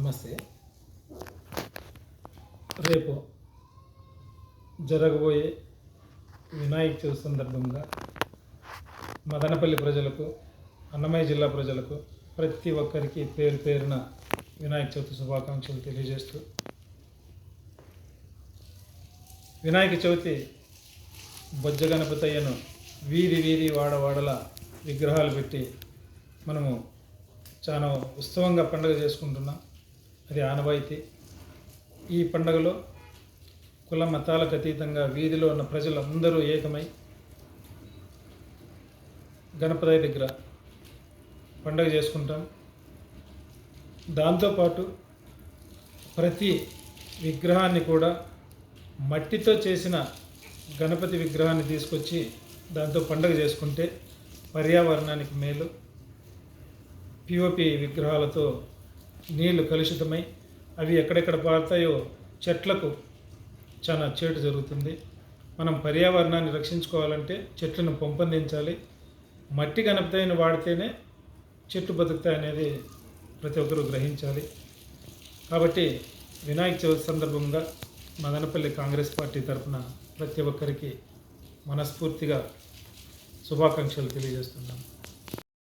నమస్తే. రేపు జరగబోయే వినాయక చవితి సందర్భంగా మదనపల్లి ప్రజలకు, అన్నమయ్య జిల్లా ప్రజలకు ప్రతి ఒక్కరికి పేరు పేరున వినాయక చవితి శుభాకాంక్షలు తెలియజేస్తూ, వినాయక చవితి బొజ్జ గణపతయ్యను వీధి వీధి వాడవాడల విగ్రహాలు పెట్టి మనము చాలా ఉత్సవంగా పండుగ చేసుకుంటున్నాం. అది ఆనవాయితీ. ఈ పండుగలో కుల మతాలకు అతీతంగా వీధిలో ఉన్న ప్రజలందరూ ఏకమై గణపతి దగ్గర పండుగ చేసుకుంటాం. దాంతోపాటు ప్రతి విగ్రహాన్ని కూడా మట్టితో చేసిన గణపతి విగ్రహాన్ని తీసుకొచ్చి దాంతో పండుగ చేసుకుంటే పర్యావరణానికి మేలు. పిఓపి విగ్రహాలతో నీళ్లు కలుషితమై అవి ఎక్కడెక్కడ పారుతాయో చెట్లకు చాలా చేటు జరుగుతుంది. మనం పర్యావరణాన్ని రక్షించుకోవాలంటే చెట్లను పెంపొందించాలి. మట్టి గణపతిని వాడితేనే చెట్లు బతుకుతాయి అనేది ప్రతి ఒక్కరూ గ్రహించాలి. కాబట్టి వినాయక చవితి సందర్భంగా మదనపల్లి కాంగ్రెస్ పార్టీ తరఫున ప్రతి ఒక్కరికి మనస్ఫూర్తిగా శుభాకాంక్షలు తెలియజేస్తున్నాను.